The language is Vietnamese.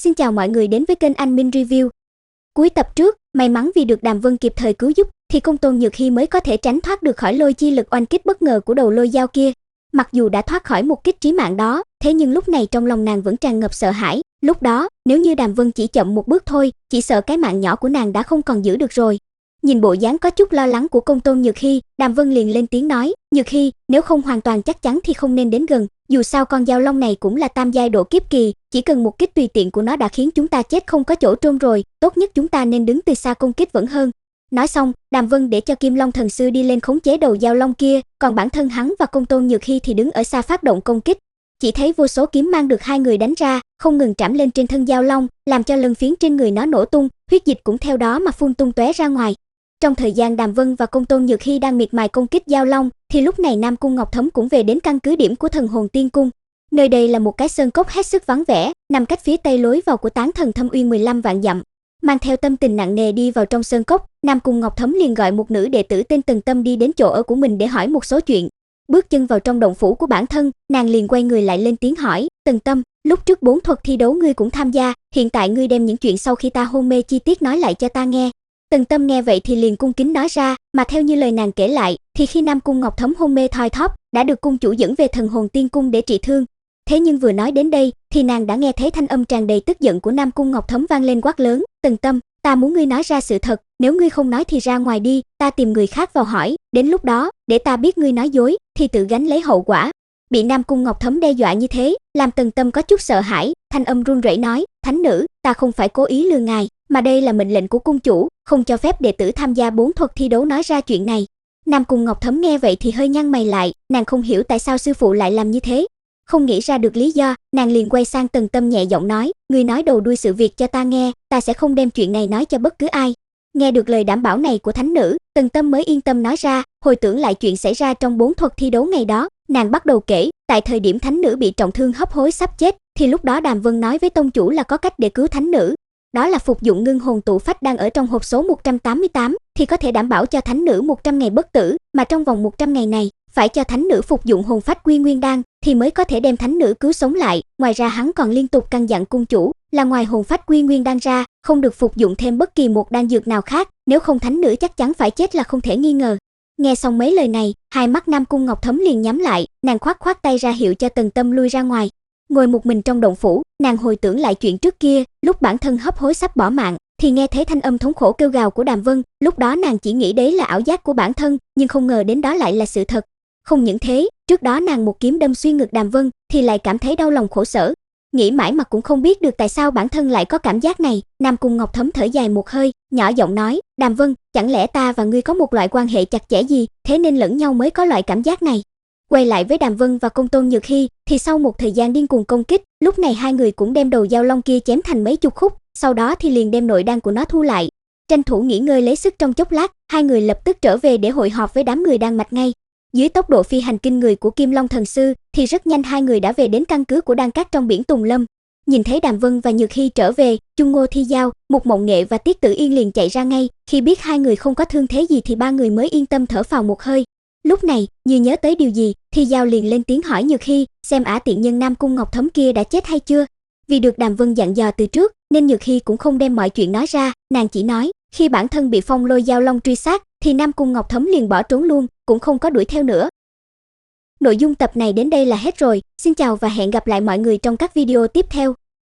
Xin chào mọi người đến với kênh Anh Minh Review. Cuối tập trước, may mắn vì được Đàm Vân kịp thời cứu giúp thì Công Tôn Nhược Hy mới có thể tránh thoát được khỏi lôi chi lực oanh kích bất ngờ của đầu lôi dao kia. Mặc dù đã thoát khỏi một kích chí mạng đó, thế nhưng lúc này trong lòng nàng vẫn tràn ngập sợ hãi. Lúc đó, nếu như Đàm Vân chỉ chậm một bước thôi, chỉ sợ cái mạng nhỏ của nàng đã không còn giữ được rồi. Nhìn bộ dáng có chút lo lắng của Công Tôn Nhược Hy, Đàm Vân liền lên tiếng nói, Nhược Hy, nếu không hoàn toàn chắc chắn thì không nên đến gần, dù sao con dao long này cũng là tam giai độ kiếp kỳ, chỉ cần một kích tùy tiện của nó đã khiến chúng ta chết không có chỗ trôn rồi, tốt nhất chúng ta nên đứng từ xa công kích vẫn hơn. Nói xong, Đàm Vân để cho Kim Long thần sư đi lên khống chế đầu dao long kia, còn bản thân hắn và Công Tôn Nhược Hy thì đứng ở xa phát động công kích. Chỉ thấy vô số kiếm mang được hai người đánh ra, không ngừng trảm lên trên thân dao long, làm cho lân phiến trên người nó nổ tung, huyết dịch cũng theo đó mà phun tung tóe ra ngoài. Trong thời gian Đàm Vân và Công Tôn Nhược Hy đang miệt mài công kích dao long, thì lúc này Nam Cung Ngọc Thấm cũng về đến căn cứ điểm của Thần Hồn Tiên Cung. Nơi đây là một cái sơn cốc hết sức vắng vẻ, nằm cách phía tây lối vào của Tán Thần Thâm Uyên 15 vạn dặm. Mang theo tâm tình nặng nề đi vào trong sơn cốc, Nam Cung Ngọc Thấm liền gọi một nữ đệ tử tên Tần Tâm đi đến chỗ ở của mình để hỏi một số chuyện. Bước chân vào trong động phủ của bản thân, nàng liền quay người lại lên tiếng hỏi, Tần Tâm, lúc trước 4 thuật thi đấu ngươi cũng tham gia, hiện tại ngươi đem những chuyện sau khi ta hôn mê chi tiết nói lại cho ta nghe. Tần Tâm nghe vậy thì liền cung kính nói ra, mà theo như lời nàng kể lại, thì khi Nam Cung Ngọc Thấm hôn mê thoi thóp, đã được cung chủ dẫn về Thần Hồn Tiên Cung để trị thương. Thế nhưng vừa nói đến đây, thì nàng đã nghe thấy thanh âm tràn đầy tức giận của Nam Cung Ngọc Thấm vang lên quát lớn, Tần Tâm, ta muốn ngươi nói ra sự thật, nếu ngươi không nói thì ra ngoài đi, ta tìm người khác vào hỏi, đến lúc đó, để ta biết ngươi nói dối, thì tự gánh lấy hậu quả. Bị Nam Cung Ngọc Thấm đe dọa như thế, làm Tần Tâm có chút sợ hãi, thanh âm run rẩy nói, thánh nữ, ta không phải cố ý lừa ngài, mà đây là mệnh lệnh của cung chủ, không cho phép đệ tử tham gia 4 thuật thi đấu nói ra chuyện này. Nam Cung Ngọc Thấm nghe vậy thì hơi nhăn mày lại, nàng không hiểu tại sao sư phụ lại làm như thế. Không nghĩ ra được lý do, nàng liền quay sang Tần Tâm nhẹ giọng nói, ngươi nói đầu đuôi sự việc cho ta nghe, ta sẽ không đem chuyện này nói cho bất cứ ai. Nghe được lời đảm bảo này của thánh nữ, Tần Tâm mới yên tâm nói ra, hồi tưởng lại chuyện xảy ra trong 4 thuật thi đấu ngày đó, nàng bắt đầu kể, tại thời điểm thánh nữ bị trọng thương hấp hối sắp chết, thì lúc đó Đàm Vân nói với tông chủ là có cách để cứu thánh nữ. Đó là phục dụng ngưng hồn tụ phách đang ở trong hộp số 188, thì có thể đảm bảo cho thánh nữ 100 ngày bất tử, mà trong vòng 100 ngày này, phải cho thánh nữ phục dụng hồn phách quy nguyên đan, thì mới có thể đem thánh nữ cứu sống lại. Ngoài ra hắn còn liên tục căn dặn cung chủ, là ngoài hồn phách quy nguyên đan ra, không được phục dụng thêm bất kỳ một đan dược nào khác, nếu không thánh nữ chắc chắn phải chết là không thể nghi ngờ. Nghe xong mấy lời này, hai mắt Nam Cung Ngọc Thấm liền nhắm lại, nàng khoát tay ra hiệu cho Tần Tâm lui ra ngoài. Ngồi một mình trong động phủ, nàng hồi tưởng lại chuyện trước kia, lúc bản thân hấp hối sắp bỏ mạng, thì nghe thấy thanh âm thống khổ kêu gào của Đàm Vân, lúc đó nàng chỉ nghĩ đấy là ảo giác của bản thân, nhưng không ngờ đến đó lại là sự thật. Không những thế, trước đó nàng một kiếm đâm xuyên ngực Đàm Vân, thì lại cảm thấy đau lòng khổ sở. Nghĩ mãi mà cũng không biết được tại sao bản thân lại có cảm giác này. Nam Cung Ngọc Thấm thở dài một hơi, nhỏ giọng nói, Đàm Vân, chẳng lẽ ta và ngươi có một loại quan hệ chặt chẽ gì, thế nên lẫn nhau mới có loại cảm giác này. Quay lại với Đàm Vân và Công Tôn Nhược Hy, thì sau một thời gian điên cuồng công kích, lúc này hai người cũng đem đầu dao long kia chém thành mấy chục khúc, sau đó thì liền đem nội đan của nó thu lại. Tranh thủ nghỉ ngơi lấy sức trong chốc lát, hai người lập tức trở về để hội họp với đám người Đan Mạch ngay. Dưới tốc độ phi hành kinh người của Kim Long thần sư, thì rất nhanh hai người đã về đến căn cứ của Đan Các trong biển Tùng Lâm. Nhìn thấy Đàm Vân và Nhược Hy trở về, Chung Ngô Thi Giao, Mục Mộng Nghệ và Tiết Tử Yên liền chạy ra ngay, khi biết hai người không có thương thế gì thì ba người mới yên tâm thở phào một hơi. Lúc này, như nhớ tới điều gì, Thi Giao liền lên tiếng hỏi Nhược Hy, xem ả tiện nhân Nam Cung Ngọc Thấm kia đã chết hay chưa. Vì được Đàm Vân dặn dò từ trước, nên Nhược Hy cũng không đem mọi chuyện nói ra, nàng chỉ nói, khi bản thân bị Phong Lôi Dao Long truy sát, thì Nam Cung Ngọc Thấm liền bỏ trốn luôn, cũng không có đuổi theo nữa. Nội dung tập này đến đây là hết rồi, xin chào và hẹn gặp lại mọi người trong các video tiếp theo.